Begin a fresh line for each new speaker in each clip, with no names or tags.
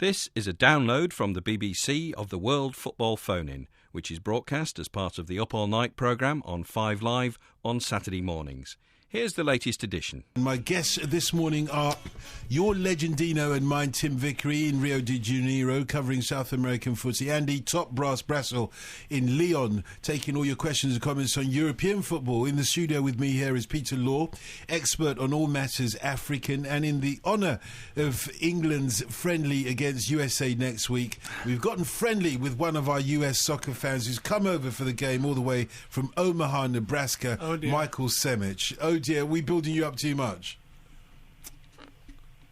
This is a download from the BBC of the World Football Phone-In, which is broadcast as part of the Up All Night programme on 5 Live on Saturday mornings. Here's the latest edition.
My guests this morning are your Legendino and mine, Tim Vickery, in Rio de Janeiro, covering South American footy. Andy Top Brass Brassel in Lyon, taking all your questions and comments on European football. In the studio with me here is Peter Law, expert on all matters African. And in the honour of England's friendly against USA next week, we've gotten friendly with one of our US soccer fans who's come over for the game all the way from Omaha, Nebraska, Michael Semich. Oh dear, are we building you up too much?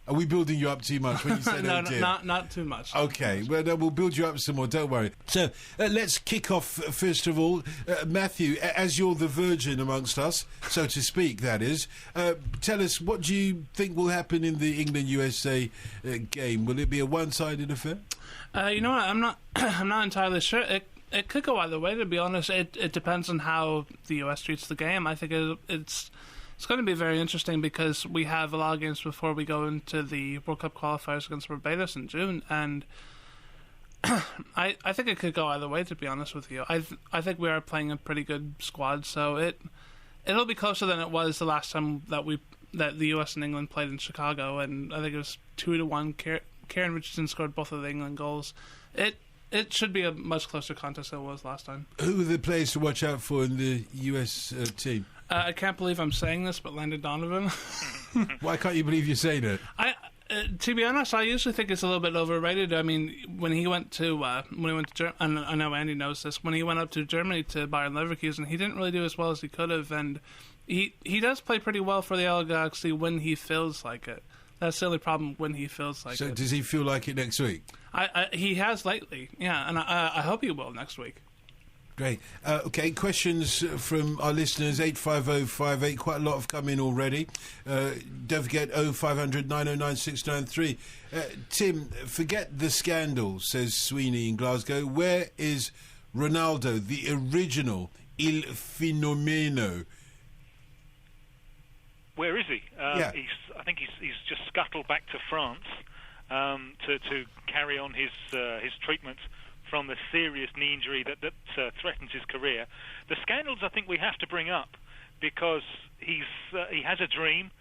Are we building you up too much when you say
no,
oh dear?
Not too much.
Okay, well, no, we'll build you up some more, don't worry. So, let's kick off, first of all. Matthew, as you're the virgin amongst us, so to speak, that is, tell us, what do you think will happen in the England-USA game? Will it be a one-sided affair?
You know what, I'm not entirely sure. It could go either way, to be honest. It depends on how the US treats the game. I think it's going to be very interesting because we have a lot of games before we go into the World Cup qualifiers against Barbados in June, and I think it could go either way, to be honest with you. I think we are playing a pretty good squad, so it'll be closer than it was the last time that the US and England played in Chicago, and I think it was 2-1. Kieran Richardson scored both of the England goals. It should be a much closer contest than it was last time. Who
are the players to watch out for in the US team?
I can't believe I'm saying this, but Landon Donovan.
Why can't you believe you're saying it?
To be honest, I usually think it's a little bit overrated. I mean, when he went to Germany, and I know Andy knows this, when he went up to Germany to Bayern Leverkusen, he didn't really do as well as he could have, and he does play pretty well for the LA Galaxy when he feels like it. That's the only problem, when he feels like it.
So does he feel like it next week?
He has lately, yeah, and I hope he will next week.
Great. Okay, questions from our listeners, 85058. Quite a lot have come in already. Don't forget 0500 909 693. Tim, forget the scandal, says Sweeney in Glasgow. Where is Ronaldo, the original Il Fenomeno?
Where is he?
Yeah.
I think he's just scuttled back to France to carry on his treatment from the serious knee injury that threatens his career. The scandals I think we have to bring up because he has a dream,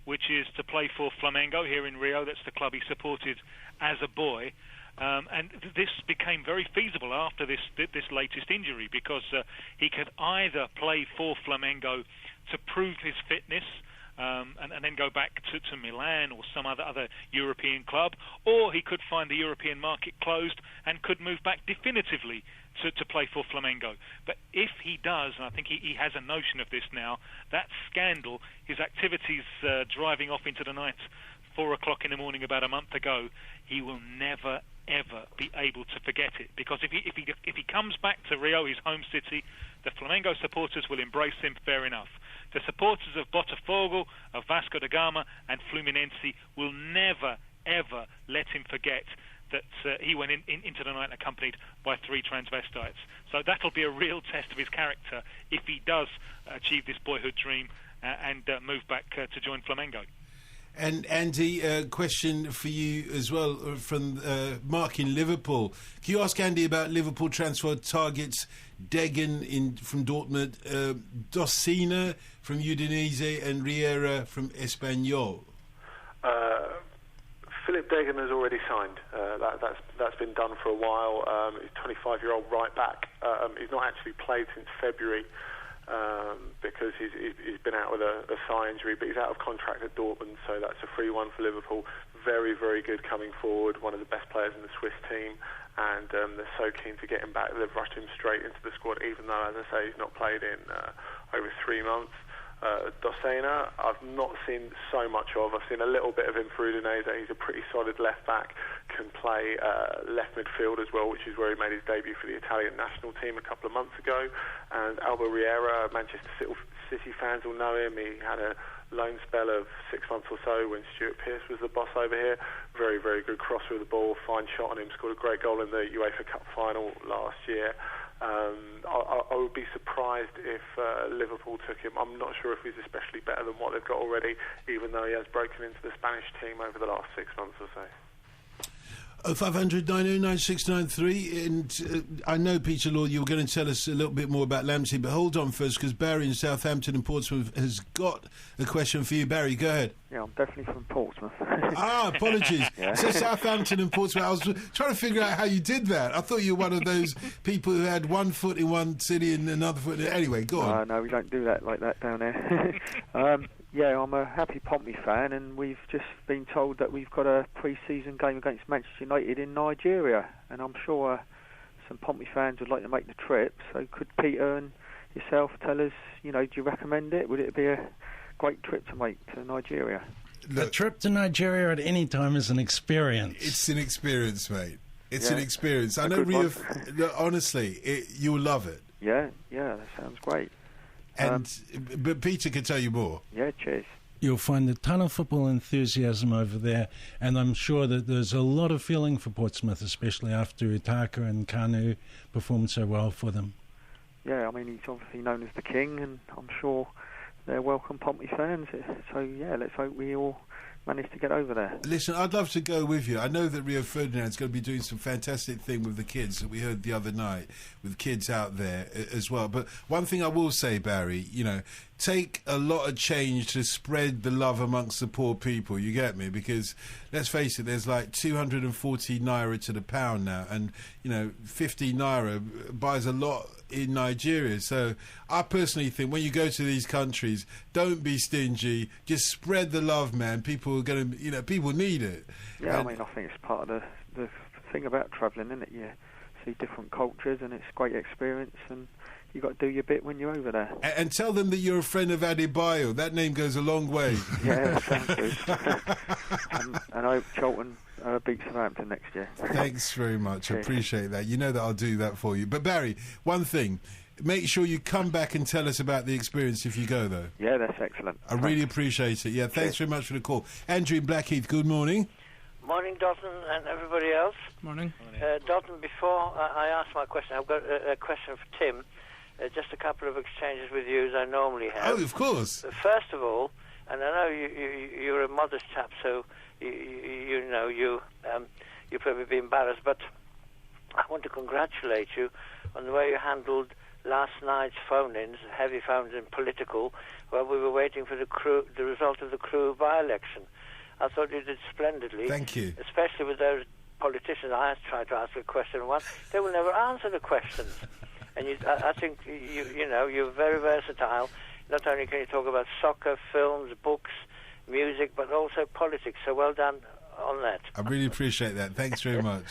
which is to play for Flamengo here in Rio. That's the club he supported as a boy. And this became very feasible after this latest injury because he could either play for Flamengo to prove his fitness and then go back to Milan or some other European club, or he could find the European market closed and could move back definitively to play for Flamengo. But if he does, and I think he has a notion of this now, that scandal, his activities driving off into the night, 4 o'clock in the morning about a month ago, he will never ever be able to forget it, because if he comes back to Rio, his home city, the Flamengo supporters will embrace him, fair enough. The supporters of Botafogo, of Vasco da Gama and Fluminense will never ever let him forget that he went into the night accompanied by 3 transvestites. So that'll be a real test of his character if he does achieve this boyhood dream and move back to join Flamengo.
And Andy, a question for you as well from Mark in Liverpool. Can you ask Andy about Liverpool transfer targets? Degen from Dortmund, Docena from Udinese, and Riera from Espanyol.
Philip Degen has already signed. That's been done for a while. He's a 25-year-old right back. He's not actually played since February. Because he's been out with a thigh injury, but he's out of contract at Dortmund, so that's a free one for Liverpool. Very, very good coming forward, one of the best players in the Swiss team, and they're so keen to get him back. They've rushed him straight into the squad, even though, as I say, he's not played in over 3 months. Docena, I've not seen so much of. I've seen a little bit of him for Udinese. He's a pretty solid left back, can play left midfield as well, which is where he made his debut for the Italian national team a couple of months ago. And Alba Riera, Manchester City fans will know him. He had a loan spell of 6 months or so when Stuart Pearce was the boss over here. Very, very good crosser of the ball, fine shot on him, scored a great goal in the UEFA Cup final last year. I would be surprised if Liverpool took him. I'm not sure if he's especially better than what they've got already, even though he has broken into the Spanish team over the last 6 months or so.
0500 909693. And I know, Peter Lord, you were going to tell us a little bit more about Lamsey, but hold on first, because Barry in Southampton and Portsmouth has got a question for you. Barry, go ahead.
Yeah, I'm definitely from Portsmouth.
Apologies.
Yeah.
So Southampton and Portsmouth. I was trying to figure out how you did that. I thought you were one of those people who had one foot in one city and another foot in... Anyway, go on.
No, we don't do that like that down there. Yeah, I'm a happy Pompey fan, and we've just been told that we've got a pre-season game against Manchester United in Nigeria, and I'm sure some Pompey fans would like to make the trip. So could Peter and yourself tell us, do you recommend it? Would it be a great trip to make to Nigeria?
A trip to Nigeria at any time is an experience.
It's an experience, mate. It's an experience. I
A
know,
good
Rio, honestly, you'll love it.
Yeah, that sounds great.
But Peter can tell you more.
Yeah, cheers.
You'll find a ton of football enthusiasm over there, and I'm sure that there's a lot of feeling for Portsmouth, especially after Utaka and Kanu performed so well for them.
Yeah, I mean, he's obviously known as the king, and I'm sure they're welcome Pompey fans. So, yeah, let's hope we all manage to get over there.
Listen, I'd love to go with you. I know that Rio Ferdinand's going to be doing some fantastic thing with the kids that we heard the other night, with kids out there as well. But one thing I will say, Barry, take a lot of change to spread the love amongst the poor people, you get me? Because, let's face it, there's like 240 naira to the pound now, and, 50 naira buys a lot in Nigeria. So I personally think when you go to these countries, don't be stingy, just spread the love, man. People are going to, people need it.
Yeah, I mean, I think it's part of the thing about travelling, isn't it? You see different cultures, and it's a great experience, and you got to do your bit when you're over there.
And tell them that you're a friend of Adebayo. That name goes a long way.
Yeah, that sounds good. and I hope Charlton beat Southampton next year.
Thanks very much. I
Cheers.
appreciate that. You know that I'll do that for you. But Barry, one thing. Make sure you come back and tell us about the experience if you go, though.
Yeah, that's excellent.
I really appreciate it. Yeah, thanks very much for the call. Andrew in Blackheath, good morning.
Morning, Dalton, and everybody else.
Morning.
Dalton, before I ask my question, I've got a question for Tim. Just a couple of exchanges with you as I normally have.
Oh, of course.
First of all, and I know you're a modest chap, so you'll probably be embarrassed, but I want to congratulate you on the way you handled last night's phone-ins, heavy phone-ins and political, while we were waiting for the result of the Crewe by-election. I thought you did splendidly.
Thank you.
Especially with those politicians I tried to ask a question once. They will never answer the questions. And I think you're very versatile. Not only can you talk about soccer, films, books, music, but also politics. So well done on that.
I really appreciate that. Thanks very much.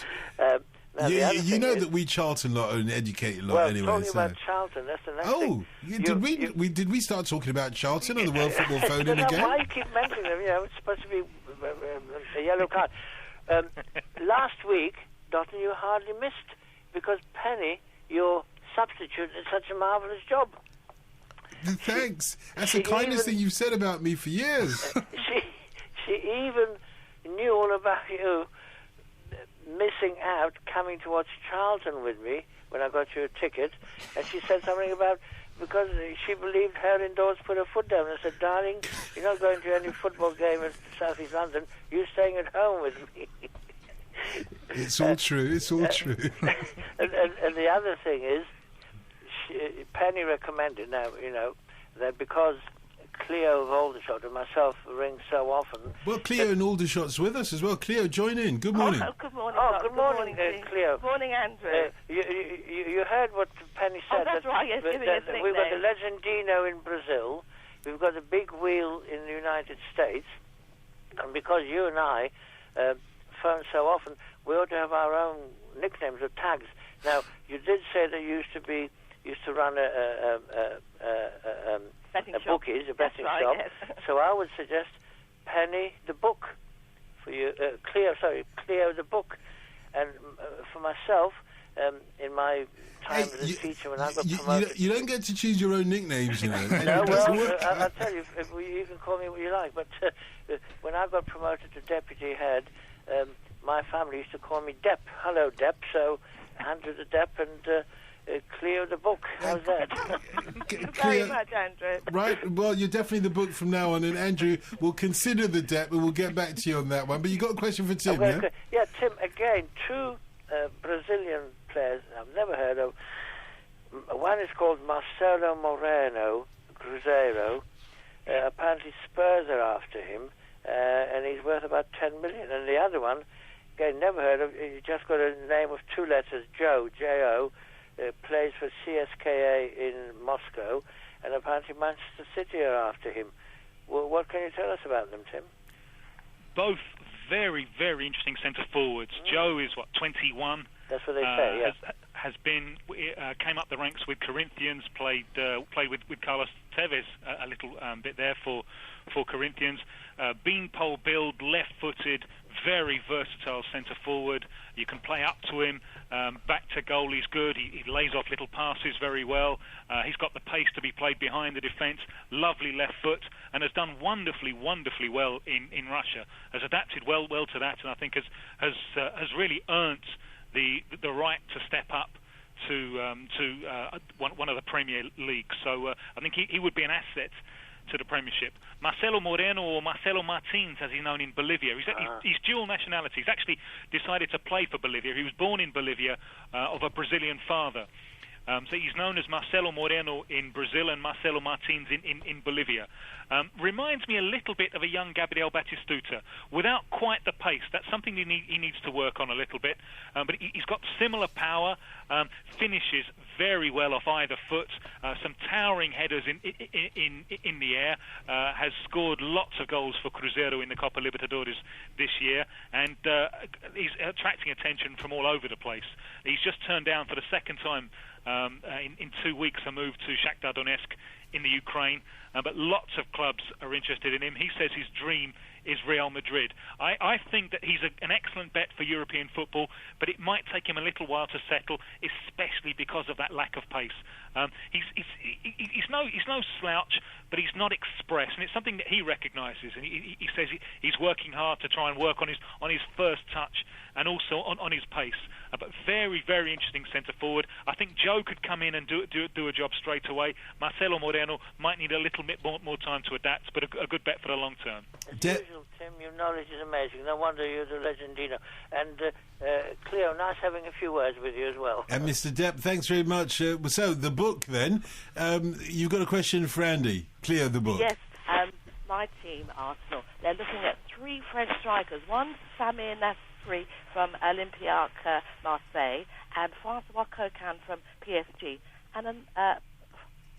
Now,
you know that we Charlton lot are an educated lot
well,
anyway.
Talking about Charlton, that's the next thing.
Did we start talking about Charlton on the World Football Phone In again?
Why you keep mentioning them? It's supposed to be a yellow card. Last week, Dalton, you hardly missed because Penny, your substitute, did such a marvellous job.
Thanks. That's the kindest thing you've said about me for years.
She even knew all about you missing out coming to watch Charlton with me when I got you a ticket, and she said something about because she believed her indoors put her foot down. I said, darling, you're not going to any football game in South East London, you're staying at home with me.
It's all true, it's all true.
And the other thing is, Penny recommended now, that because Cleo of Aldershot and myself ring so often.
Well, Cleo and Aldershot's with us as well. Cleo, join in. Good morning.
Good morning.
Good morning, Cleo.
Good morning, Andrew.
You heard what Penny said.
That's right. Yes, give me his nickname.
We've got the Legendino in Brazil. We've got the Big Wheel in the United States. And because you and I phone so often, we ought to have our own nicknames or tags. Now, you did say that you used to run a bookies, a betting shop.
Yes.
So I would suggest Penny the Book for you, Cleo the Book, and for myself, in my time as a teacher when I got promoted.
You don't get to choose your own nicknames,
No, I'll tell you, you can call me what you like, but when I got promoted to deputy head, my family used to call me Depp. Hello, Depp. So Andrew the Depp, and Cleo the book. How's that?
Very much, Andrew.
Right, well, you're definitely the book from now on, and Andrew will consider the debt, but we'll get back to you on that one. But you got a question for Tim, yeah?
Yeah, Tim, again, two Brazilian players I've never heard of. One is called Marcelo Moreno, Cruzeiro. Apparently Spurs are after him, and he's worth about 10 million. And the other one, again, never heard of, he just got a name of two letters, Joe, J-O, plays for CSKA in Moscow, and apparently Manchester City are after him. Well, what can you tell us about them, Tim?
Both very, very interesting centre forwards. Joe is, 21?
That's what they say, yeah.
Came up the ranks with Corinthians, played with Carlos Tevez a little bit there for Corinthians. Beanpole build, left-footed, very versatile centre forward. You can play up to him, back to goal. He's good. He lays off little passes very well. He's got the pace to be played behind the defence. Lovely left foot, and has done wonderfully well in Russia. Has adapted well to that, and I think has really earned the right to step up to one of the Premier Leagues. So I think he would be an asset to the Premiership. Marcelo Moreno, or Marcelo Martins, as he's known in Bolivia. He's dual nationality. He's actually decided to play for Bolivia. He was born in Bolivia of a Brazilian father. So he's known as Marcelo Moreno in Brazil and Marcelo Martins in Bolivia. Reminds me a little bit of a young Gabriel Batistuta, without quite the pace. That's something he needs to work on a little bit. But he's got similar power, finishes very well off either foot, some towering headers in the air, has scored lots of goals for Cruzeiro in the Copa Libertadores this year, and he's attracting attention from all over the place. He's just turned down for the second time in 2 weeks a move to Shakhtar Donetsk in the Ukraine, but lots of clubs are interested in him. He says his dream is Real Madrid. I think that he's an excellent bet for European football, but it might take him a little while to settle, especially because of that lack of pace. He's no slouch, but he's not express, and it's something that he recognises. And he says he's working hard to try and work on his first touch and also on his pace. But very, very interesting centre forward. I think Joe could come in and do a job straight away. Marcelo Moreno might need a little bit more time to adapt, but a good bet for the long term.
As usual, Tim, your knowledge is amazing. No wonder you're the legendino. And Cleo, nice having a few words with you as well.
And Mr. Depp, thanks very much. So the book then, you've got a question for Andy. Cleo, the book.
Yes, my team, Arsenal, they're looking at three French strikers. One, Samir Nasri from Olympique Marseille, and Francois Coquelin from PSG, and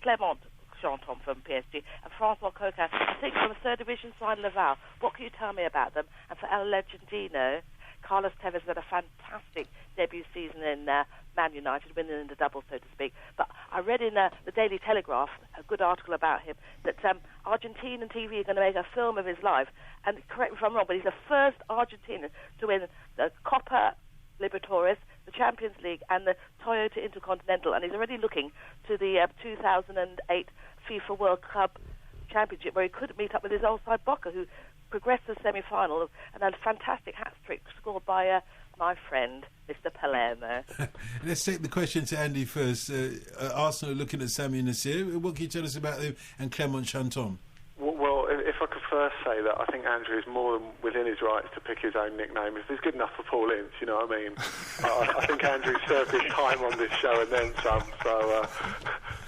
Clément Chanton from PSG, and Francois Coquelin, I think, from the third division side, Laval. What can you tell me about them? And for El Legendino, Carlos Tevez had a fantastic debut season in Man United, winning in the double, so to speak. But I read in the Daily Telegraph a good article about him that Argentinian TV are going to make a film of his life. And correct me if I'm wrong, but he's the first Argentinian to win the Copa Libertadores, the Champions League, and the Toyota Intercontinental. And he's already looking to the 2008 FIFA World Cup Championship, where he could meet up with his old side Boca, who progressed to the semi-final, and had a fantastic hat-trick scored by my friend, Mr. Palermo.
Let's take the question to Andy first. Arsenal looking at Samir Nasri. What can you tell us about him and Clément Chanton?
Well, if I could first say that I think Andrew is more than within his rights to pick his own nickname. If it's good enough for Paul Ince, you know what I mean? I think Andrew served his time on this show and then some, so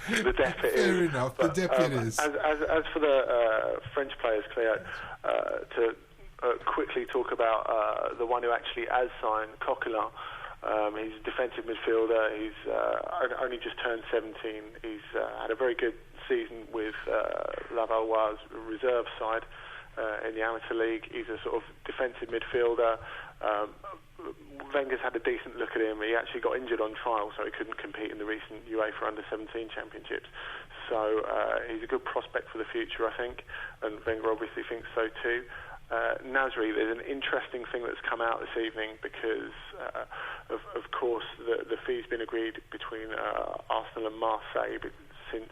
the depth it is.
Fair enough, the depth it is.
As for the French players, Cleo, to quickly talk about the one who actually has signed, Coquelin. He's a defensive midfielder. He's only just turned 17. He's had a very good season with Lavallois' reserve side in the amateur league. He's a sort of defensive midfielder. Wenger's had a decent look at him. He actually got injured on trial, so he couldn't compete in the recent UEFA Under-17 Championships. So he's a good prospect for the future, I think, and Wenger obviously thinks so too. Nasri, there's an interesting thing that's come out this evening because, of course, the fee's been agreed between Arsenal and Marseille, since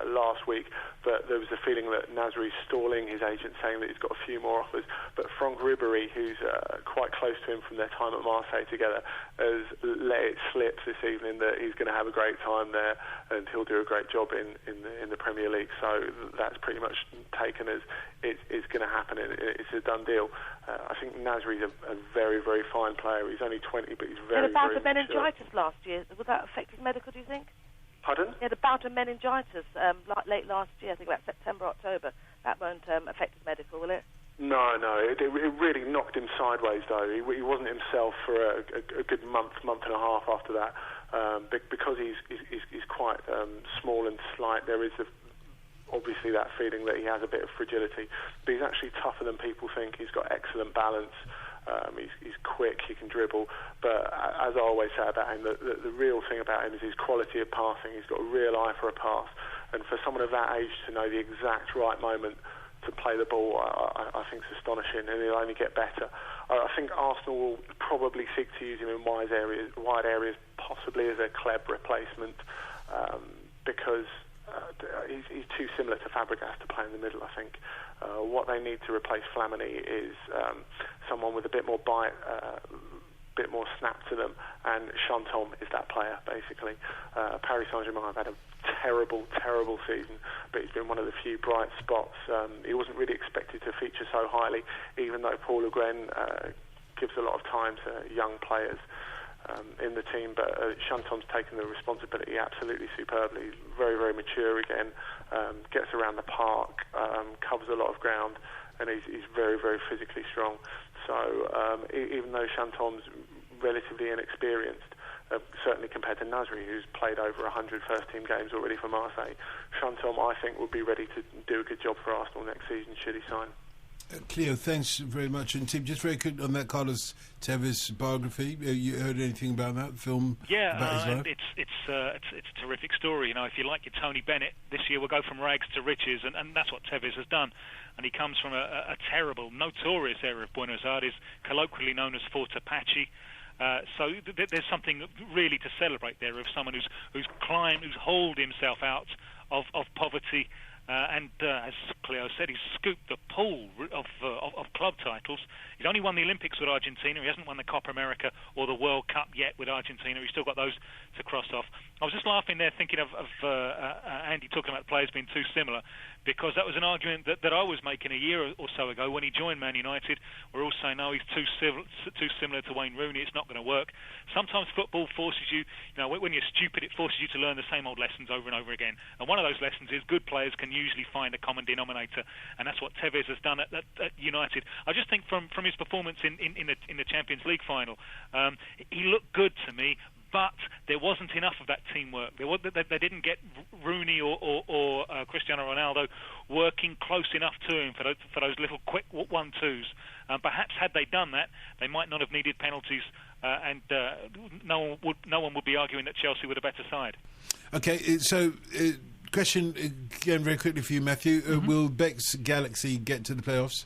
last week, but there was a feeling that Nasri's stalling, his agent saying that he's got a few more offers. But Franck Ribéry, who's quite close to him from their time at Marseille together, has let it slip this evening that he's going to have a great time there and he'll do a great job in the Premier League. So that's pretty much taken as it's going to happen, and it's a done deal. I think Nasri's a very, very fine player. He's only 20, but he's very,
he had a bout
very
of meningitis last year. Would that affect his medical, do you think?
Pardon?
He had a bout of meningitis late last year, I think about September, October. That won't affect his medical, will it?
No, it really knocked him sideways, though. He wasn't himself for a good month and a half after that. Because he's quite small and slight, there is obviously that feeling that he has a bit of fragility. But he's actually tougher than people think. He's got excellent balance. He's quick, he can dribble, but as I always say about him, the real thing about him is his quality of passing. He's got a real eye for a pass, and for someone of that age to know the exact right moment to play the ball, I think is astonishing, and he'll only get better. I think Arsenal will probably seek to use him in wide areas, possibly as a Kleb replacement, because he's too similar to Fabregas to play in the middle, I think. What they need to replace Flamini is someone with a bit more bite, bit more snap to them, and Chantom is that player, basically. Paris Saint-Germain have had a terrible season, but he's been one of the few bright spots. He wasn't really expected to feature so highly, even though Paul Le Guen gives a lot of time to young players in the team, but Chantom's taken the responsibility absolutely superbly. He's very, very mature again, gets around the park, covers a lot of ground, and he's very, very physically strong. So even though Chantom's relatively inexperienced, certainly compared to Nasri, who's played over 100 first-team games already for Marseille, Chantom, I think, would be ready to do a good job for Arsenal next season, should he sign.
Cleo, thanks very much. And Tim, just very quick on that Carlos Tevez biography. You heard anything about that film?
Yeah,
about his life?
it's a terrific story. You know, if you like your Tony Bennett, this year we'll go from rags to riches, and that's what Tevez has done. And he comes from a terrible, notorious area of Buenos Aires, colloquially known as Fort Apache. So there's something really to celebrate there of someone who's hauled himself out of poverty. And as Cleo said, he's scooped the pool of club titles. He's only won the Olympics with Argentina. He hasn't won the Copa America or the World Cup yet with Argentina. He's still got those to cross off. I was just laughing there thinking of Andy talking about players being too similar, because that was an argument that I was making a year or so ago when he joined Man United. We're all saying, no, he's too similar to Wayne Rooney. It's not going to work. Sometimes football forces you, when you're stupid, it forces you to learn the same old lessons over and over again. And one of those lessons is good players can usually find a common denominator, and that's what Tevez has done at United. I just think from his performance in the Champions League final, he looked good to me. But there wasn't enough of that teamwork. They didn't get Rooney or Cristiano Ronaldo working close enough to him for those little quick 1-2s. Perhaps had they done that, they might not have needed penalties, and no one would be arguing that Chelsea were the better side.
Okay, so question again very quickly for you, Matthew. Will Beck's Galaxy get to the playoffs?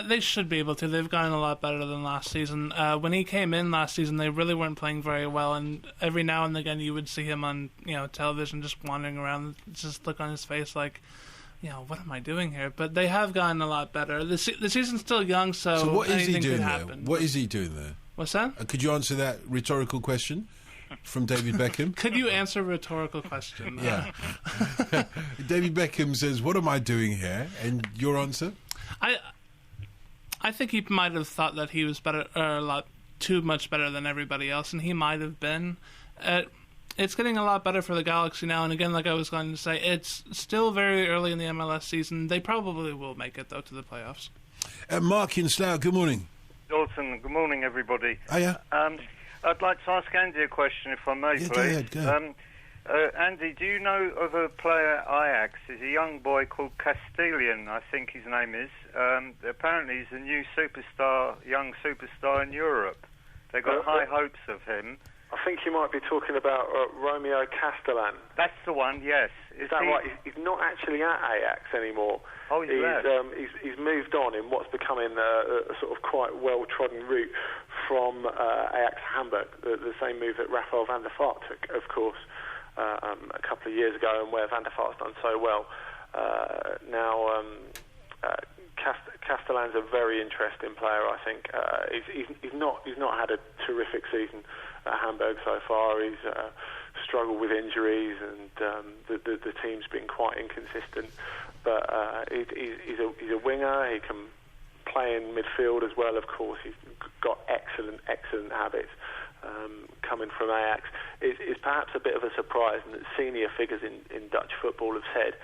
They should be able to. They've gotten a lot better than last season. When he came in last season, they really weren't playing very well, and every now and again you would see him on television just wandering around, just look on his face like, what am I doing here? But they have gotten a lot better. The season's still young, so
what is he
anything
doing
could
there?
happen.
What is he doing there?
What's that?
Could you answer that rhetorical question from David Beckham?
Could you answer a rhetorical question?
Yeah. David Beckham says, "What am I doing here?" And your answer?
I think he might have thought that he was better, too much better than everybody else, and he might have been. It's getting a lot better for the Galaxy now, and again, like I was going to say, it's still very early in the MLS season. They probably will make it, though, to the playoffs.
Mark in Slough, good morning.
Dalton, good morning, everybody.
Hiya.
I'd like to ask Andy a question, if I may, please.
Go ahead.
Andy, do you know of a player at Ajax? He's a young boy called Castellian, I think his name is. Apparently he's a new young superstar in Europe. They got high hopes of him.
I think you might be talking about Romeo Castellan.
That's the one, yes.
Is that right? He's not actually at Ajax anymore.
Oh, he's left.
He's moved on in what's becoming a sort of quite well-trodden route from Ajax Hamburg, the same move that Rafael van der Vaart took, of course. a couple of years ago, and where Van der Vaart's done so well. Now, Castellan's a very interesting player. I think he's not had a terrific season at Hamburg so far. He's struggled with injuries, and the team's been quite inconsistent. But he's a winger. He can play in midfield as well. Of course, he's got excellent habits. Coming from Ajax, it's perhaps a bit of a surprise, and that senior figures in Dutch football have said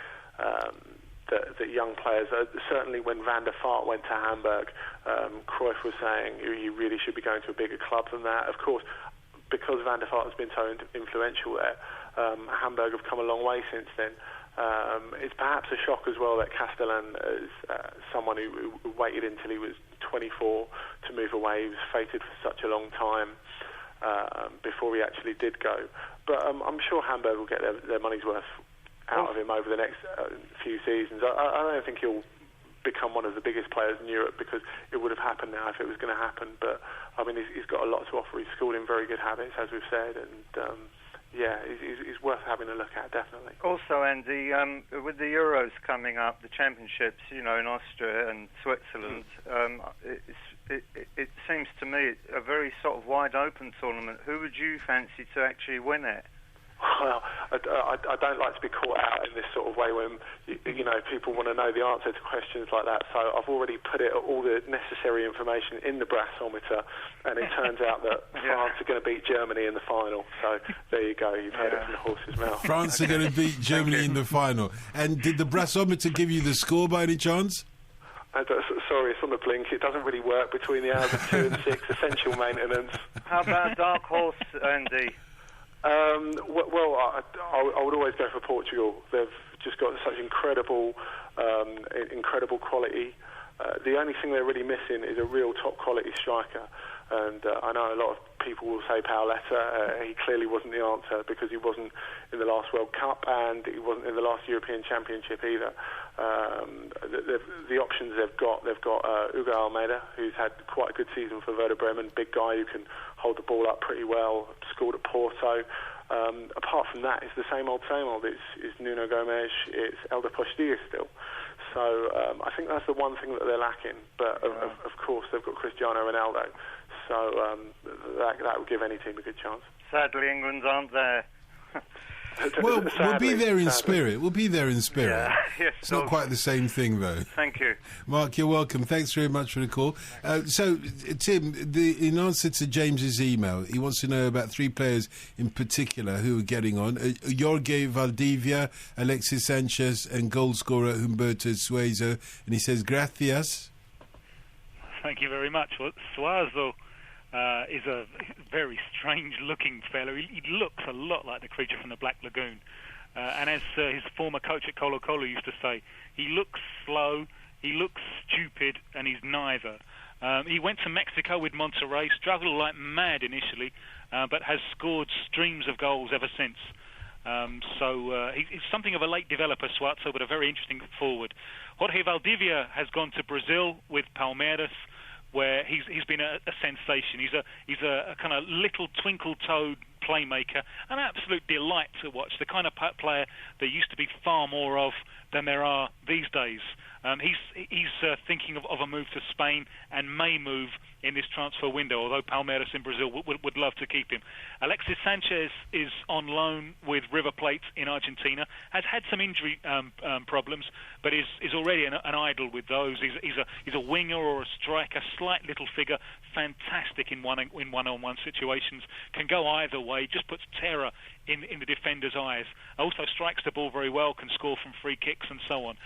that young players, certainly when Van der Vaart went to Hamburg, Cruyff was saying you really should be going to a bigger club than that. Of course, because Van der Vaart has been so influential there, Hamburg have come a long way since then. It's perhaps a shock as well that Castellan is someone who waited until he was 24 to move away. He was fated for such a long time before he actually did go. But I'm sure Hamburg will get their money's worth out of him over the next few seasons. I don't think he'll become one of the biggest players in Europe, because it would have happened now if it was going to happen. But I mean, he's got a lot to offer. He's schooled in very good habits, as we've said, and he's worth having a look at, definitely.
Also, Andy, with the Euros coming up, the championships, in Austria and Switzerland, it seems to me a very sort of wide open tournament. Who would you fancy to actually win it?
Well, I don't like to be caught out in this sort of way when people want to know the answer to questions like that. So I've already put all the necessary information in the Brassometer, and it turns out that France are going to beat Germany in the final. So there you go. You've heard it from the horse's mouth.
France are going to beat Germany in the final. And did the Brassometer give you the score by any chance?
Sorry, it's on the blink. It doesn't really work between the hours of 2 and 6. Essential maintenance.
How about dark horse, Andy?
Well, I would always go for Portugal. They've just got such incredible quality. The only thing they're really missing is a real top quality striker. And I know a lot of people will say Paoletta. He clearly wasn't the answer, because he wasn't in the last World Cup, and he wasn't in the last European Championship either. The options they've got Hugo Almeida, who's had quite a good season for Werder Bremen, big guy who can hold the ball up pretty well, scored at Porto. Apart from that, it's the same old. It's Nuno Gomes, it's Elder Postilla still. So I think that's the one thing that they're lacking. But of course, they've got Cristiano Ronaldo. So that would give any team a good chance.
Sadly, England aren't there.
Well, we'll be there in spirit. We'll be there in spirit.
Yeah, yes,
it's not quite the same thing, though.
Thank you.
Mark, you're welcome. Thanks very much for the call. So, Tim, in answer to James's email, he wants to know about 3 players in particular who are getting on. Jorge Valdivia, Alexis Sanchez, and goalscorer Humberto Suazo. And he says, gracias.
Thank you very much. Well, Suazo is a very strange-looking fellow. He looks a lot like the creature from the Black Lagoon. And as his former coach at Colo-Colo used to say, he looks slow, he looks stupid, and he's neither. He went to Mexico with Monterrey, struggled like mad initially, but has scored streams of goals ever since. So he's something of a late developer, Suazo, but a very interesting forward. Jorge Valdivia has gone to Brazil with Palmeiras, where he's been a sensation. He's a kind of little twinkle-toed playmaker, an absolute delight to watch, the kind of player there used to be far more of than there are these days. He's thinking of a move to Spain and may move in this transfer window, although Palmeiras in Brazil would love to keep him. Alexis Sanchez is on loan with River Plate in Argentina, has had some injury problems, but is already an idol with those. He's a winger or a striker, slight little figure, fantastic in one-on-one situations, can go either way, just puts terror in the defender's eyes. Also strikes the ball very well, can score from free kicks and so on.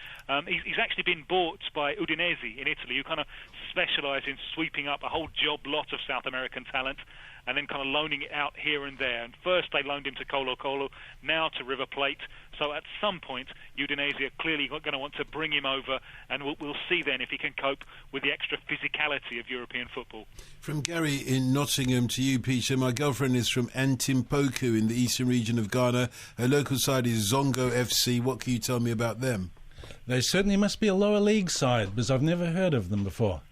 He's actually been bought by Udinese in Italy, who kind of specialise in sweeping up a whole job lot of South American talent and then kind of loaning it out here and there. And first they loaned him to Colo-Colo, now to River Plate. So at some point, Udinese are clearly going to want to bring him over, and we'll see then if he can cope with the extra physicality of European football.
From Gary in Nottingham to you, Peter. My girlfriend is from Antimpoku in the eastern region of Ghana. Her local side is Zongo FC. What can you tell me about them?
They certainly must be a lower league side, because I've never heard of them before.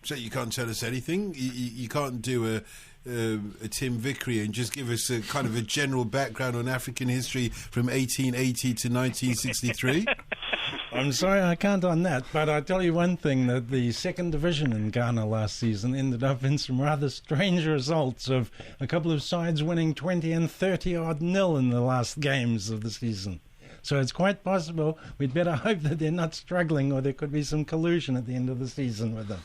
So you can't tell us anything? You can't do Tim Vickery and just give us a kind of a general background on African history from 1880 to 1963?
I'm sorry I can't on that, but I'll tell you one thing, that the second division in Ghana last season ended up in some rather strange results of a couple of sides winning 20 and 30-odd nil in the last games of the season. So it's quite possible we'd better hope that they're not struggling, or there could be some collusion at the end of the season with them.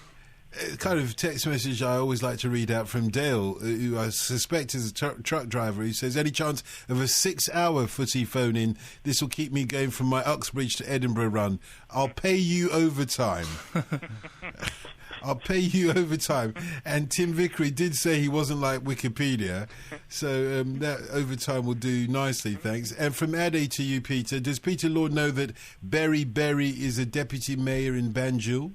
Kind of text message I always like to read out from Dale, who I suspect is a truck driver. He says, any chance of a 6-hour footy phone-in? This will keep me going from my Uxbridge to Edinburgh run. I'll pay you overtime. I'll pay you overtime. And Tim Vickery did say he wasn't like Wikipedia, so that overtime will do nicely, thanks. And from Ade to you, Peter, does Peter Lord know that Berry Berry is a deputy mayor in Banjul?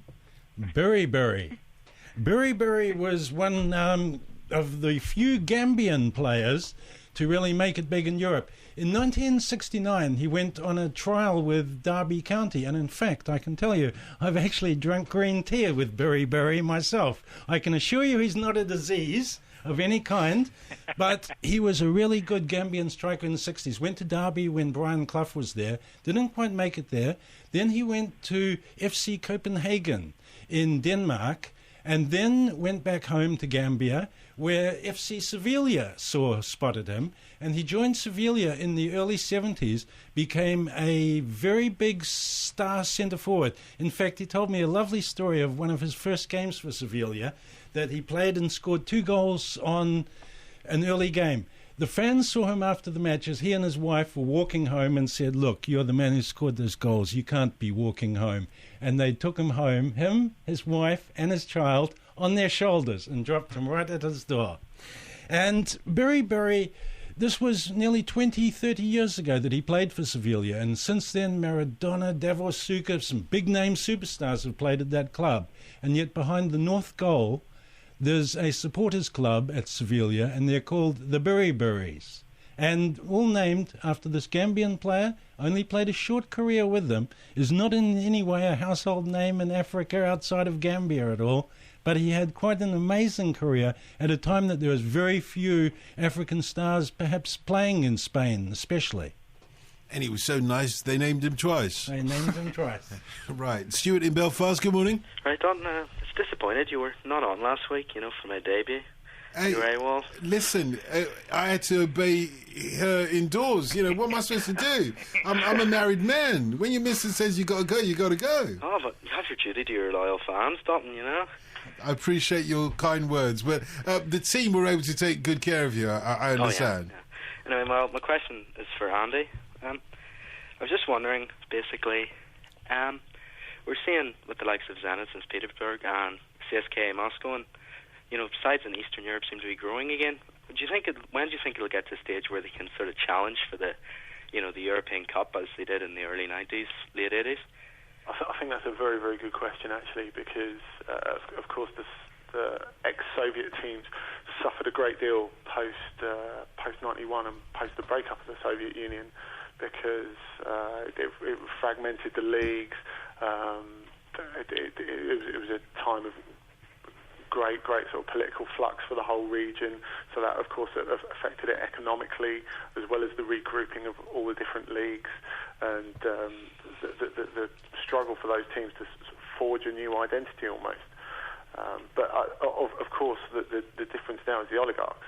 Berry Berry was one of the few Gambian players to really make it big in Europe. In 1969, he went on a trial with Derby County, and in fact, I can tell you, I've actually drunk green tea with Berry myself. I can assure you he's not a disease of any kind, but he was a really good Gambian striker in the 60s. Went to Derby when Brian Clough was there, didn't quite make it there. Then he went to FC Copenhagen in Denmark, and then went back home to Gambia, where FC Sevilla spotted him, and he joined Sevilla in the early 70s, became a very big star centre-forward. In fact, he told me a lovely story of one of his first games for Sevilla, that he played and scored 2 goals on an early game. The fans saw him after the match as he and his wife were walking home and said, look, you're the man who scored those goals. You can't be walking home. And they took him home, him, his wife, and his child, on their shoulders and dropped him right at his door. And Berry, this was nearly 20, 30 years ago that he played for Sevilla. And since then, Maradona, Davor Suker, some big-name superstars have played at that club. And yet behind the north goal, there's a supporters club at Sevilla, and they're called the Berries. And all named after this Gambian player, only played a short career with them, is not in any way a household name in Africa outside of Gambia at all, but he had quite an amazing career at a time that there was very few African stars perhaps playing in Spain especially.
And he was so nice, they named him twice. Right. Stuart in Belfast, good morning.
Right, Don, it's disappointed you were not on last week, for my debut.
Hey, listen, I had to obey her indoors. What am I supposed to do? I'm a married man. When your missus says you got to go, you got to go.
Oh, but you have your duty to your loyal fans, Don,
I appreciate your kind words, but the team were able to take good care of you, I understand.
Oh, yeah. Anyway, my question is for Andy. I was just wondering, basically, we're seeing with the likes of Zenit St. Petersburg and CSKA Moscow, and sides in Eastern Europe seem to be growing again. When do you think it'll get to a stage where they can sort of challenge for the European Cup as they did in the early 90s, late 80s?
I think that's a very, very good question, actually, because, of course, the ex-Soviet teams suffered a great deal post-91 and post the breakup of the Soviet Union, because it fragmented the leagues. It was a time of great sort of political flux for the whole region, so that of course affected it economically, as well as the regrouping of all the different leagues, and the struggle for those teams to forge a new identity almost. But of course the difference now is the oligarchs.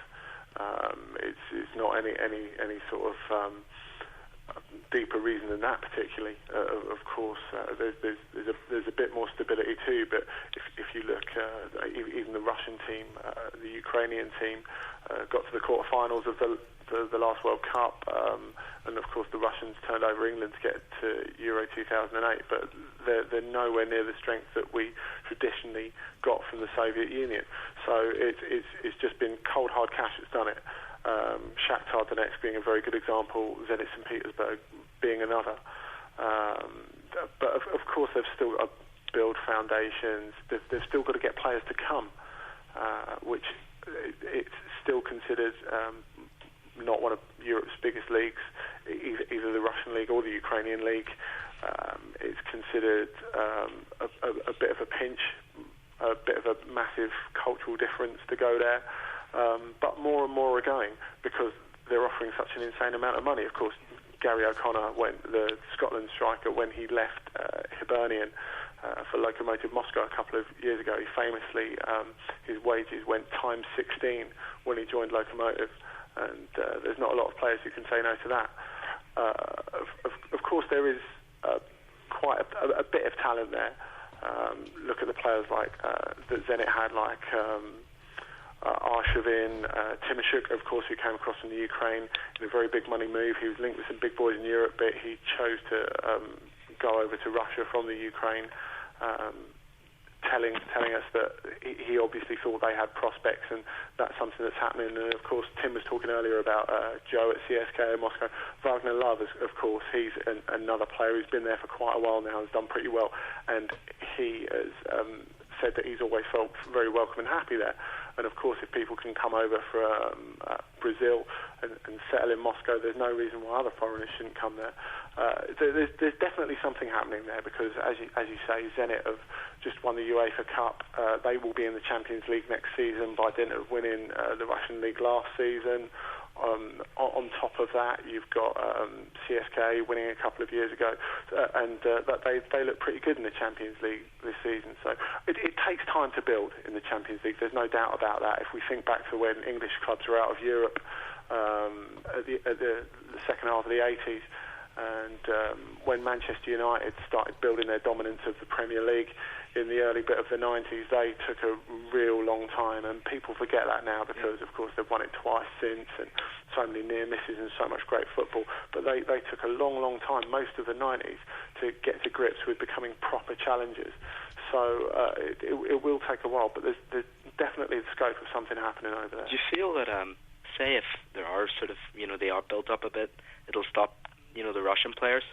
It's not any sort of deeper reason than that particularly. Of course, there's a bit more stability too. But if you look, even the Russian team, the Ukrainian team, got to the quarterfinals of the last World Cup, and of course the Russians turned over England to get to Euro 2008. But they're nowhere near the strength that we traditionally got from the Soviet Union. So it's just been cold hard cash that's done it. Shakhtar Donetsk being a very good example, Zenit St. Petersburg being another. But of course they've still got to build foundations. They've still got to get players to come, which it's still considered not one of Europe's biggest leagues, either the Russian league or the Ukrainian league. It's considered a bit of a pinch, a bit of a massive cultural difference to go there. but more and more are going because they're offering such an insane amount of money. Of course, Gary O'Connor, the Scotland striker, when he left Hibernian for Lokomotiv Moscow a couple of years ago, he famously, his wages went times 16 when he joined Lokomotiv, and there's not a lot of players who can say no to that. Of course, there is quite a bit of talent there. Look at the players like that Zenit had, like Arshavin, Timoshuk, of course, who came across from the Ukraine in a very big money move. He was linked with some big boys in Europe, but he chose to go over to Russia from the Ukraine, telling us that he obviously thought they had prospects, and that's something that's happening. And of course, Tim was talking earlier about Joe at CSKA Moscow. Wagner Love, of course, he's another player who's been there for quite a while now, has done pretty well, and he has said that he's always felt very welcome and happy there. And of course, if people can come over from Brazil and settle in Moscow, there's no reason why other foreigners shouldn't come there. There's definitely something happening there because, as you say, Zenit have just won the UEFA Cup. They will be in the Champions League next season by dint of winning the Russian League last season. On top of that, you've got CSKA winning a couple of years ago, and they look pretty good in the Champions League this season. So it takes time to build in the Champions League. There's no doubt about that. If we think back to when English clubs were out of Europe at the second half of the 80s, and when Manchester United started building their dominance of the Premier League in the early bit of the 90s, they took a real long time, and people forget that now because, of course, they've won it twice since, and so many near misses and so much great football. But they took a long, long time, most of the 90s, to get to grips with becoming proper challengers. So it will take a while, but there's definitely the scope of something happening over there.
Do you feel that, say, if there are sort of, they are built up a bit, it'll stop, the Russian players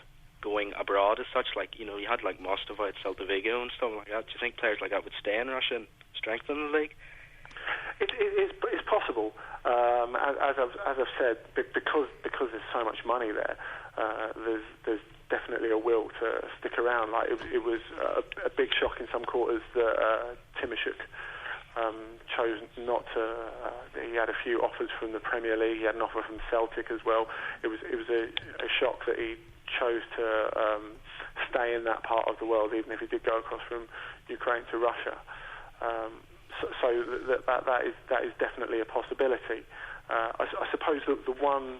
going abroad as such? Like, you had like Mostova at Celta Vigo and stuff like that. Do you think players like that would stay in Russia and strengthen the league?
It's possible. As I've said, because there's so much money there, there's definitely a will to stick around. Like it was a big shock in some quarters that Timoshuk chose not to. He had a few offers from the Premier League. He had an offer from Celtic as well. It was a shock that he chose to stay in that part of the world, even if he did go across from Ukraine to Russia. So that is definitely a possibility. I suppose that the one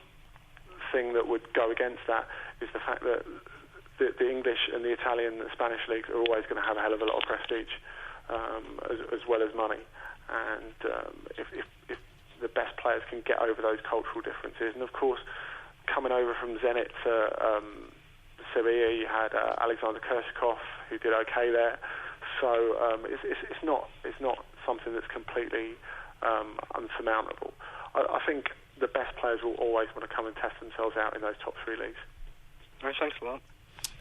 thing that would go against that is the fact that the English and the Italian and the Spanish leagues are always going to have a hell of a lot of prestige, as well as money. And if the best players can get over those cultural differences, and of course, coming over from Zenit to Sevilla, you had Alexander Kershakov, who did okay there. So it's not something that's completely unsurmountable. I think the best players will always want to come and test themselves out in those top three leagues.
All right, thanks a lot.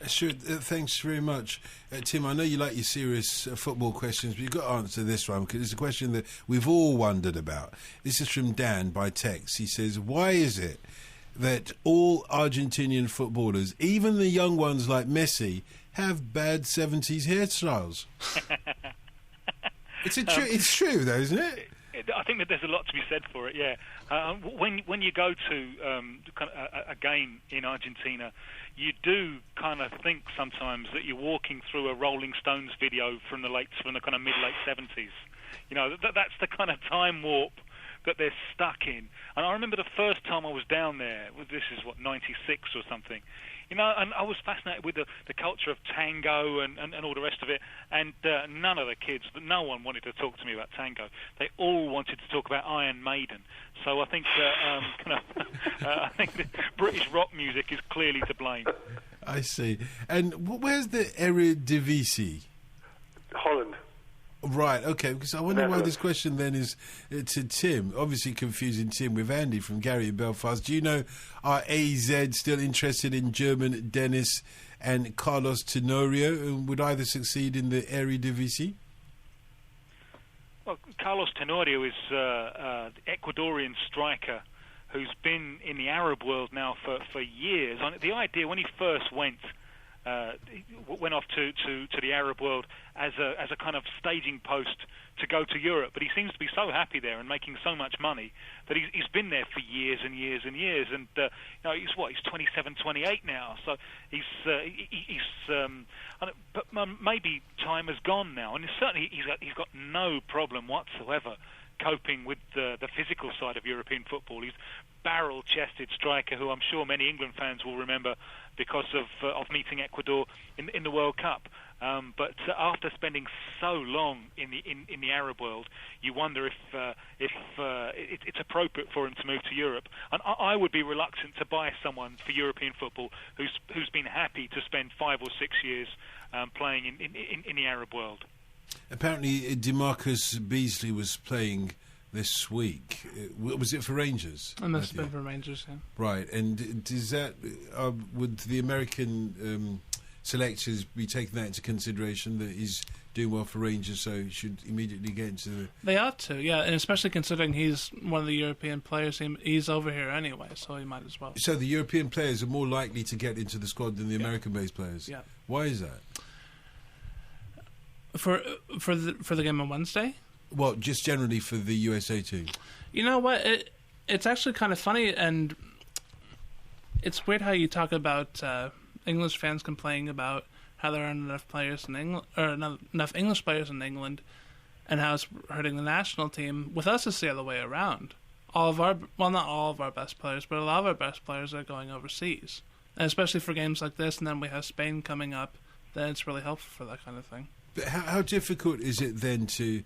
Sure, thanks very much. Tim, I know you like your serious football questions, but you've got to answer this one because it's a question that we've all wondered about. This is from Dan by text. He says, why is it that all Argentinian footballers, even the young ones like Messi, have bad 70s hairstyles? It's true, though, isn't it?
I think that there's a lot to be said for it, yeah. When you go to a game in Argentina, you do kind of think sometimes that you're walking through a Rolling Stones video from the kind of mid-late 70s. That's the kind of time warp that they're stuck in. And I remember the first time I was down there, this is 96 or something, and I was fascinated with the culture of tango and all the rest of it, and none of the kids, no one wanted to talk to me about tango. They all wanted to talk about Iron Maiden. So I think I think the British rock music is clearly to blame.
I see. And where's the Eredivisie?
Holland.
Right, okay, because I wonder why this question then is to Tim. Obviously confusing Tim with Andy from Gary in Belfast. Do you know, are AZ still interested in German Dennis and Carlos Tenorio, and would either succeed in the Eredivisie?
Well, Carlos Tenorio is the Ecuadorian striker who's been in the Arab world now for years. The idea when he first went went off to the Arab world as a kind of staging post to go to Europe, but he seems to be so happy there and making so much money that he's been there for years and years and years. And he's 27, 28 now, so but maybe time has gone now, and certainly he's got no problem whatsoever coping with the physical side of European football. He's barrel-chested striker who I'm sure many England fans will remember because of meeting Ecuador in the World Cup. But after spending so long in the Arab world, you wonder if it's appropriate for him to move to Europe. And I would be reluctant to buy someone for European football who's been happy to spend 5 or 6 years playing in the Arab world.
Apparently, DeMarcus Beasley was playing this week. Was it for Rangers?
It must have been for Rangers, yeah.
Right, and does that would the American selectors be taking that into consideration, that he's doing well for Rangers, so he should immediately get into the...
They ought to, yeah, and especially considering he's one of the European players. He's over here anyway, so he might as well.
So the European players are more likely to get into the squad than the American-based players?
Yeah.
Why is that?
For the game on Wednesday?
Well, just generally for the USA team.
You know what? It's actually kind of funny, and it's weird how you talk about English fans complaining about how there aren't enough players in England, or not enough English players in England, and how it's hurting the national team. With us, it's the other way around. Not all of our best players, but a lot of our best players are going overseas, and especially for games like this. And then we have Spain coming up. Then it's really helpful for that kind of thing.
But how difficult is it then to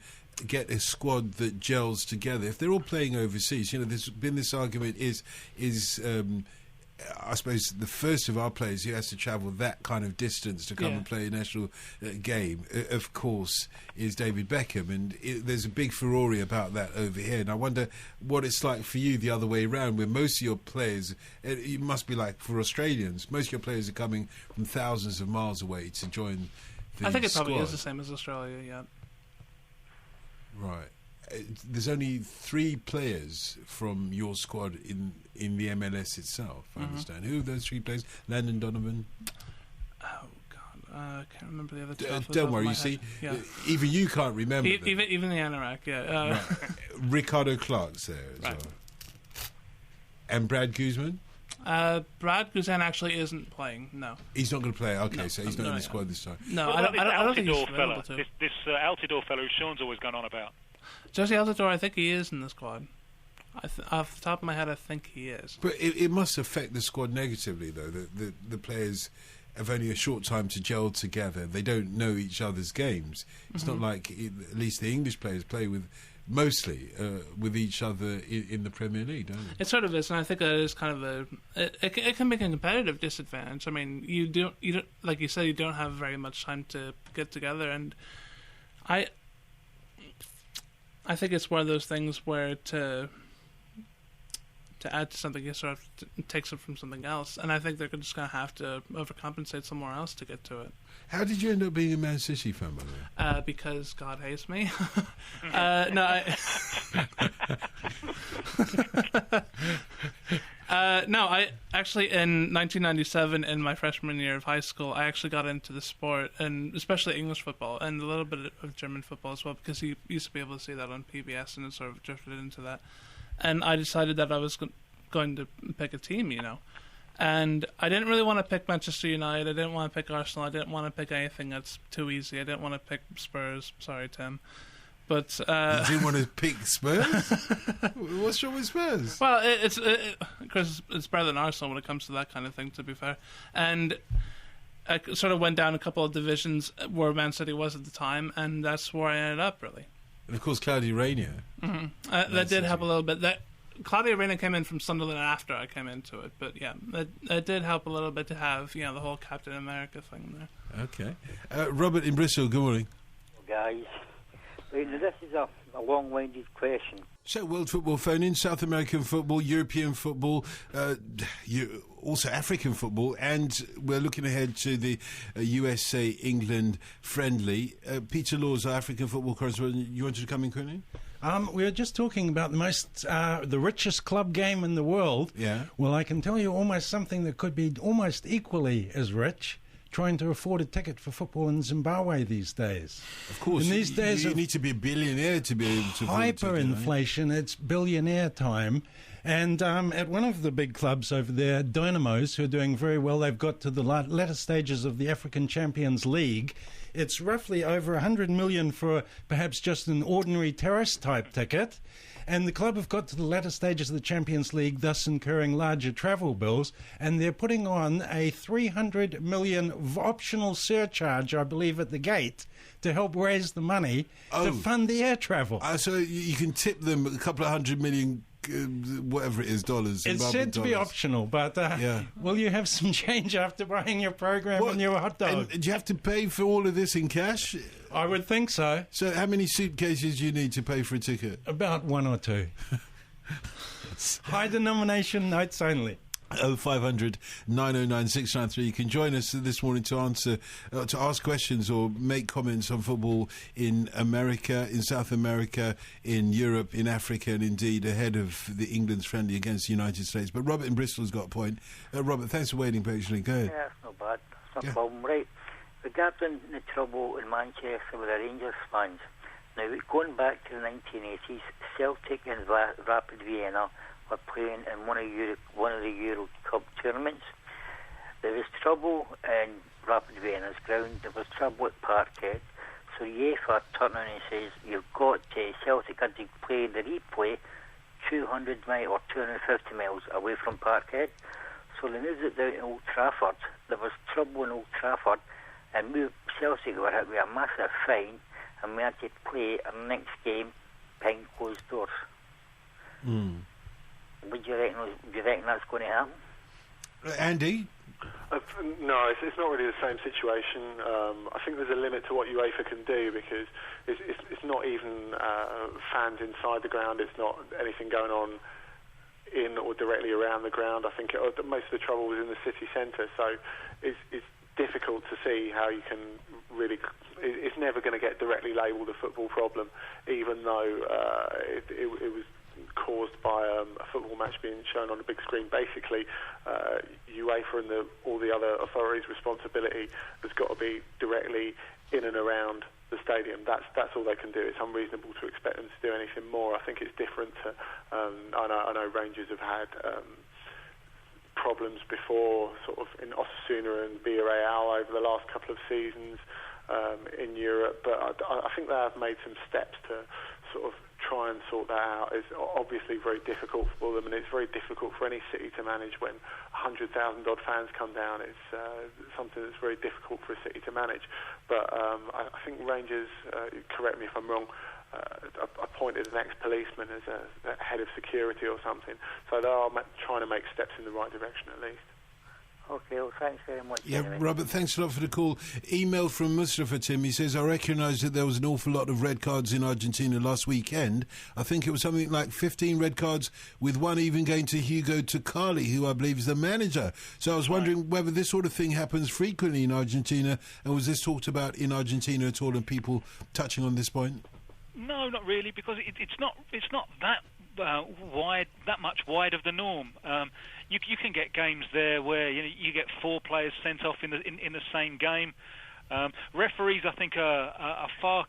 get a squad that gels together if they're all playing overseas? You know, there's been this argument: is I suppose the first of our players who has to travel that kind of distance to come and play a national game, of course, is David Beckham, and there's a big furore about that over here. And I wonder what it's like for you the other way around, where most of your players, it must be like for Australians, most of your players are coming from thousands of miles away to join the
I think it probably
squad.
is the same as Australia, yeah.
Right. There's only 3 players from your squad in the MLS itself, I understand. Who are those 3 players? Landon Donovan?
Oh, God. I can't remember the other 2.
Don't worry, you see.
Yeah.
Even you can't remember them.
Even the Anorak, yeah.
Right. Ricardo Clark's there as well. And Brad Guzman?
Brad Guzan actually isn't playing, no.
He's not going to play, okay,
no,
so he's not in the squad this time.
No, I don't think he's available to.
This Altidore fellow who Sean's always gone on about.
Josie Altidore, I think he is in the squad. Off the top of my head, I think he is.
But it must affect the squad negatively, though, that the players have only a short time to gel together. They don't know each other's games. It's not like, at least the English players play mostly with each other in the Premier League, don't they?
It sort of is, and I think that is kind of it can make a competitive disadvantage. I mean, you don't, like you said, you don't have very much time to get together, and I think it's one of those things where to add to something, you sort of takes it from something else, and I think they're just going to have to overcompensate somewhere else to get to it.
How did you end up being a Man City fan, by the way?
Because God hates me. I actually, in 1997, in my freshman year of high school, I actually got into the sport, and especially English football, and a little bit of German football as well, because you used to be able to see that on PBS, and it sort of drifted into that. And I decided that I was going to pick a team, you know. And I didn't really want to pick Manchester United. I didn't want to pick Arsenal. I didn't want to pick anything that's too easy. I didn't want to pick Spurs. Sorry, Tim. But
you didn't want to pick Spurs? What's wrong with Spurs?
Well, because it's better than Arsenal when it comes to that kind of thing, to be fair. And I sort of went down a couple of divisions where Man City was at the time, and that's where I ended up, really.
And of course, Claudio Reyna.
That did help a little bit. Claudio Reyna came in from Sunderland after I came into it, but yeah, it did help a little bit to have, you know, the whole Captain America thing there.
Okay. Robert in Bristol, good morning.
Guys, this is a long-winded question.
So, World Football phone-in, South American football, European football, also African football, and we're looking ahead to the USA-England friendly. Peter Laws, our African football correspondent, you wanted to come in quickly?
We were just talking about the richest club game in the world.
Yeah.
Well, I can tell you almost something that could be almost equally as rich. trying to afford a ticket for football in Zimbabwe these days.
Of course,
in these days
you need to be a billionaire to be able to afford a ticket,
hyperinflation. It's billionaire time. And at one of the big clubs over there, Dynamos, who are doing very well, they've got to the latter stages of the African Champions League. It's roughly over 100 million for perhaps just an ordinary terrace-type ticket. And the club have got to the latter stages of the Champions League, thus incurring larger travel bills. And they're putting on a 300 million optional surcharge, I believe, at the gate to help raise the money to fund the air travel.
So you can tip them a couple of $100 million, whatever it is, dollars.
It's said to be optional, but will you have some change after buying your program and your hot dog?
And do you have to pay for all of this in cash?
I would think so.
So how many suitcases do you need to pay for a ticket?
About one or two. High denomination notes only.
0500 909 693. You can join us this morning to ask questions or make comments on football in America, in South America, in Europe, in Africa, and indeed ahead of the England's friendly against the United States. But Robert in Bristol's got a point. Robert, thanks for waiting patiently. Go ahead.
Yeah, it's not bad. It's no problem. Right. Regarding the trouble in Manchester with the Rangers fans, now going back to the 1980s, Celtic and Rapid Vienna were playing in one of the Euro Cup tournaments. There was trouble in Rapid Vienna's ground. There was trouble at Parkhead. So UEFA turned around and says, you've got Celtic had to play the replay 200 miles or 250 miles away from Parkhead. So they moved it down to Old Trafford. There was trouble in Old Trafford, and Celtic were hit with a massive fine, and we had to play our next game behind closed doors. Would you reckon that's going to happen?
Andy?
No, it's not really the same situation. I think there's a limit to what UEFA can do, because it's not even fans inside the ground. It's not anything going on in or directly around the ground. I think most of the trouble was in the city centre, so it's difficult to see how you can really... It's never going to get directly labelled a football problem, even though it was caused by a football match being shown on a big screen. Basically, UEFA and all the other authorities' responsibility has got to be directly in and around the stadium. That's all they can do. It's unreasonable to expect them to do anything more. I think it's different to... I know Rangers have had problems before, sort of in Osasuna and Villarreal over the last couple of seasons in Europe, but I think they have made some steps to sort of try and sort that out. It's obviously very difficult for them, and it's very difficult for any city to manage when 100,000 odd fans come down. It's something that's very difficult for a city to manage. But I think Rangers, correct me if I'm wrong, appointed an ex-policeman as a head of security or something. So they are trying to make steps in the right direction at least.
Okay, well, thanks very much.
Yeah,
anyway.
Robert, thanks a lot for the call. Email from Mustafa, Tim. He says, I recognise that there was an awful lot of red cards in Argentina last weekend. I think it was something like 15 red cards, with one even going to Hugo Tocali, who I believe is the manager. So I was wondering whether this sort of thing happens frequently in Argentina, and was this talked about in Argentina at all, and people touching on this point?
No, not really, because it's not that much wide of the norm. You can get games there where you get 4 players sent off in the same game. Referees, I think, are far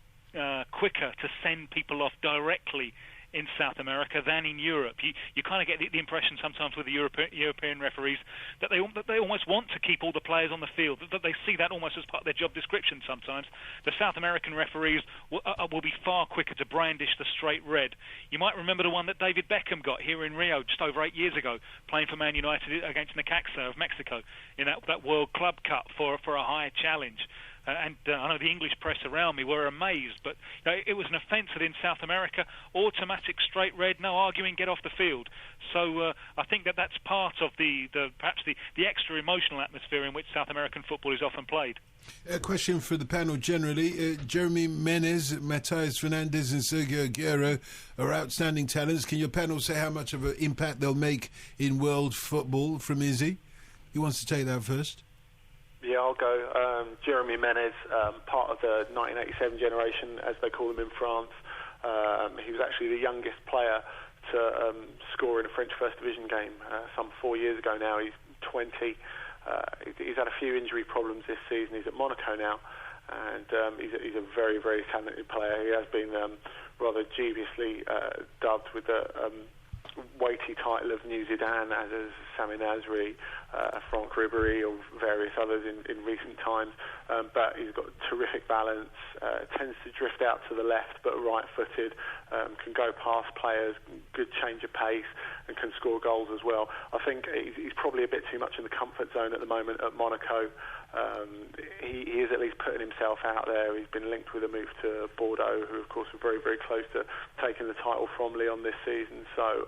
quicker to send people off directly in South America than in Europe. You kind of get the impression sometimes with the European referees that they almost want to keep all the players on the field, that they see that almost as part of their job description sometimes. The South American referees will be far quicker to brandish the straight red. You might remember the one that David Beckham got here in Rio just over 8 years ago, playing for Man United against Necaxa of Mexico in that World Club Cup for a higher challenge. And I know the English press around me were amazed, but it was an offence that in South America, automatic straight red, no arguing, get off the field. So I think that's part of perhaps the extra emotional atmosphere in which South American football is often played.
A question for the panel generally. Jeremy Menez, Matias Fernandez and Sergio Aguero are outstanding talents. Can your panel say how much of an impact they'll make in world football? From Izzy, who wants to take that first?
Yeah, I'll go. Jeremy Menez, part of the 1987 generation, as they call them in France. He was actually the youngest player to score in a French First Division game some 4 years ago now. He's 20. He's had a few injury problems this season. He's at Monaco now, and he's a very, very talented player. He has been rather dubiously dubbed with the weighty title of New Zidane, as is Sami Nasri, Franck Ribéry, or various others in recent times. But he's got terrific balance, tends to drift out to the left, but right-footed, can go past players, good change of pace, and can score goals as well. I think he's probably a bit too much in the comfort zone at the moment at Monaco. He is at least putting himself out there. He's been linked with a move to Bordeaux, who of course were very, very close to taking the title from Lyon this season. So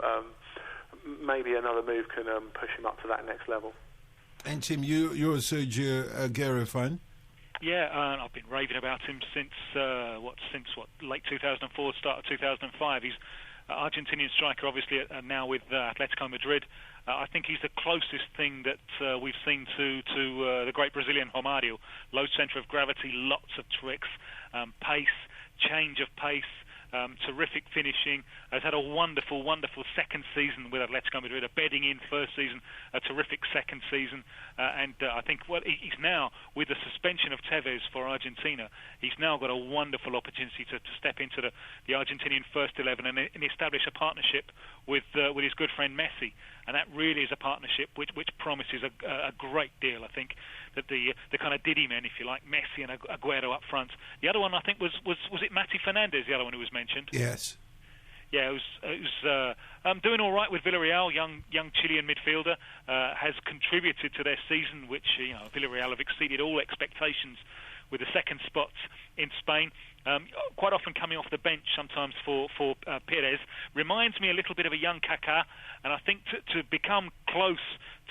maybe another move can push him up to that next level.
And Tim, you're a Sergio Aguero fan?
Yeah, I've been raving about him since late 2004, start of 2005. He's Argentinian striker, obviously now with Atletico Madrid. I think he's the closest thing that we've seen to the great Brazilian Romário. Low centre of gravity, lots of tricks, pace, change of pace, terrific finishing. Has had a wonderful, wonderful second season with Atletico Madrid, a bedding in first season, a terrific second season, and I think he's now, with the suspension of Tevez for Argentina, he's now got a wonderful opportunity to step into the Argentinian first 11 and establish a partnership with his good friend Messi, and that really is a partnership which promises a great deal. I think that the kind of Diddy men, if you like, Messi and Aguero up front. The other one I think was it Mati Fernandez, the other one who was mentioned?
Yes.
Yeah, it was doing all right with Villarreal. Young Chilean midfielder has contributed to their season, which Villarreal have exceeded all expectations with the second spots in Spain. Quite often coming off the bench sometimes for Perez. Reminds me a little bit of a young Kaká, and I think to become close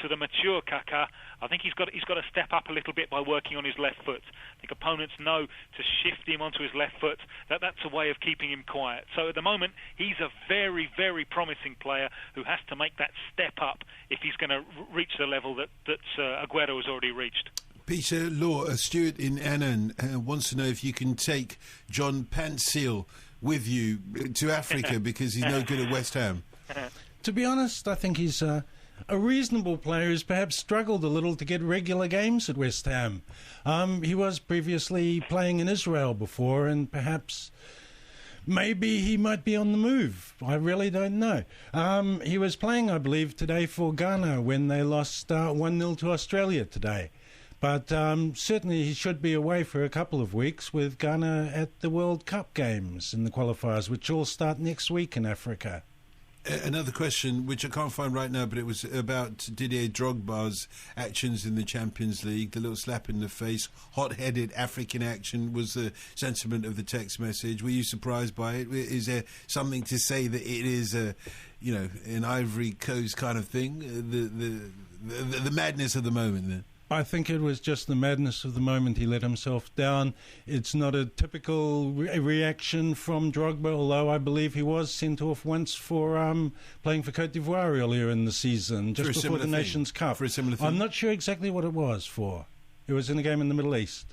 to the mature Kaká, I think he's got to step up a little bit by working on his left foot. I think opponents know to shift him onto his left foot. That's a way of keeping him quiet. So at the moment, he's a very, very promising player who has to make that step up if he's going to reach the level that Aguero has already reached.
Peter Law, a steward in Annan, wants to know if you can take John Pantsil with you to Africa because he's no good at West Ham.
To be honest, I think he's a reasonable player who's perhaps struggled a little to get regular games at West Ham. He was previously playing in Israel before, and perhaps maybe he might be on the move. I really don't know. He was playing, I believe, today for Ghana when they lost 1-0 to Australia today. But certainly he should be away for a couple of weeks with Ghana at the World Cup games in the qualifiers, which all start next week in Africa.
Another question, which I can't find right now, but it was about Didier Drogba's actions in the Champions League. The little slap in the face, hot-headed African action was the sentiment of the text message. Were you surprised by it? Is there something to say that it is an Ivory Coast kind of thing? The madness of the moment then?
I think it was just the madness of the moment. He let himself down. It's not a typical reaction from Drogba, although I believe he was sent off once for playing for Cote d'Ivoire earlier in the season, just before the Nations Cup.
For a similar thing?
I'm not sure exactly what it was for. It was in a game in the Middle East.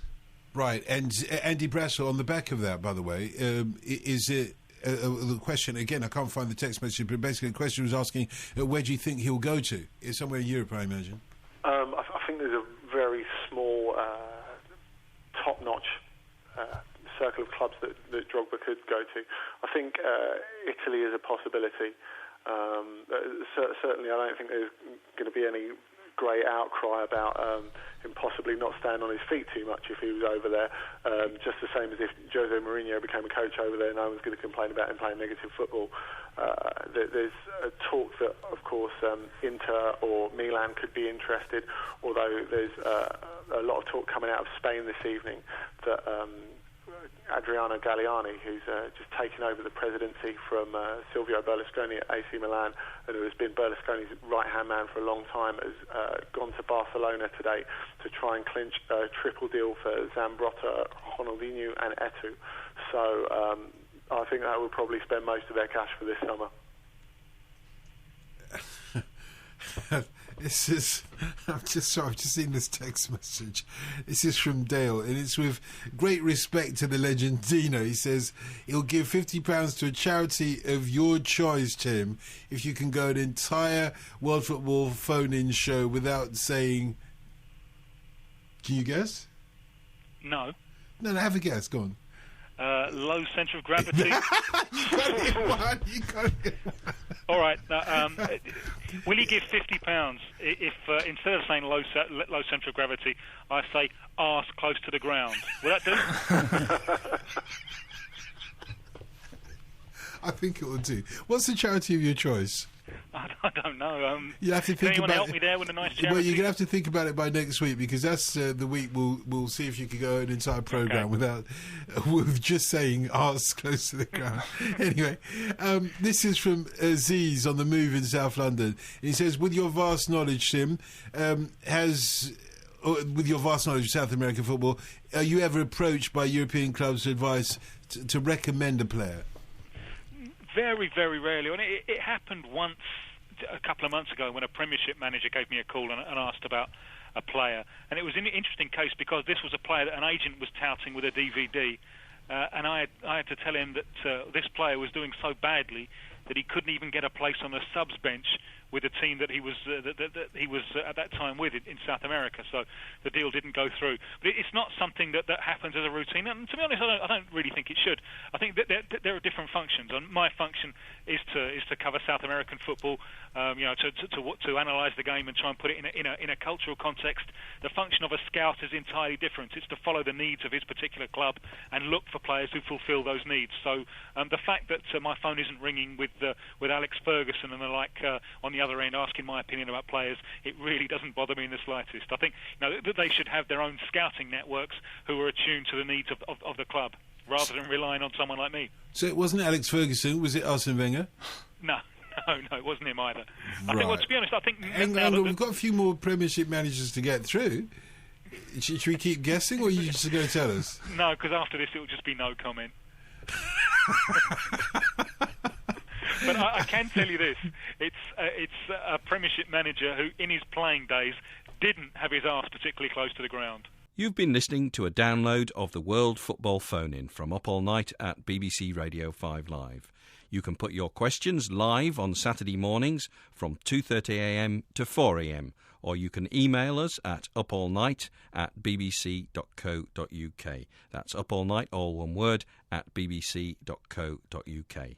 Right, and Andy Brassel, on the back of that, by the way, is it... the question, again, I can't find the text message, but basically the question was asking, where do you think he'll go to? It's somewhere in Europe, I imagine.
I think there's a very small, top-notch circle of clubs that Drogba could go to. I think Italy is a possibility. Certainly, I don't think there's going to be any great outcry about him possibly not staying on his feet too much if he was over there. Just the same as if Jose Mourinho became a coach over there, no one's going to complain about him playing negative football. There's a talk that, of course, Inter or Milan could be interested, although there's a lot of talk coming out of Spain this evening that Adriano Galliani, who's just taken over the presidency from Silvio Berlusconi at AC Milan, and who has been Berlusconi's right-hand man for a long time, has gone to Barcelona today to try and clinch a triple deal for Zambrotta, Ronaldinho and Eto'o. So I think that will probably spend most of their cash for this summer.
I've just seen this text message. This is from Dale, and it's with great respect to the legend Dino. He says he'll give £50 to a charity of your choice, Tim, if you can go an entire World Football phone-in show without saying Can you guess?
No.
No, have a guess. Go on.
Low centre of gravity.
You got it.
All right. Will you give £50 if instead of saying low centre of gravity, I say arse close to the ground? Will that do?
I think it will do. What's the charity of your choice?
I don't know.
You have to think
can anyone
about
help me there with a nice charity?
Well, you're going to have to think about it by next week, because that's the week we'll see if you can go an entire programme with just saying arse close to the ground. Anyway, this is from Aziz on the Move in South London. He says, with your vast knowledge, Sim, with your vast knowledge of South American football, are you ever approached by European clubs for advice to recommend a player?
Very, very rarely. And it happened once a couple of months ago when a Premiership manager gave me a call and asked about a player. And it was an interesting case because this was a player that an agent was touting with a DVD. And I had to tell him that this player was doing so badly that he couldn't even get a place on the subs bench with the team that he was at that time with in South America. So the deal didn't go through. But it's not something that happens as a routine. And to be honest, I don't really think it should. I think that there are different functions. And my function is to cover South American football. To analyse the game and try and put it in a cultural context. The function of a scout is entirely different. It's to follow the needs of his particular club and look for players who fulfil those needs. So the fact that my phone isn't ringing with Alex Ferguson and the like on the other end asking my opinion about players, it really doesn't bother me in the slightest. I think that they should have their own scouting networks who are attuned to the needs of the club rather than relying on someone like me.
So it wasn't Alex Ferguson, was it Arsene Wenger?
No, it wasn't him either.
Right.
I think, well, to be honest, I think...
We've got a few more Premiership managers to get through. Should we keep guessing, or are you just going to tell us?
No, because after this it will just be no comment. But I can tell you this: it's a Premiership manager who, in his playing days, didn't have his arse particularly close to the ground.
You've been listening to a download of the World Football Phone-In from Up All Night at BBC Radio 5 Live. You can put your questions live on Saturday mornings from 2:30am to 4am, or you can email us at upallnight@bbc.co.uk. That's upallnight, all one word, at bbc.co.uk.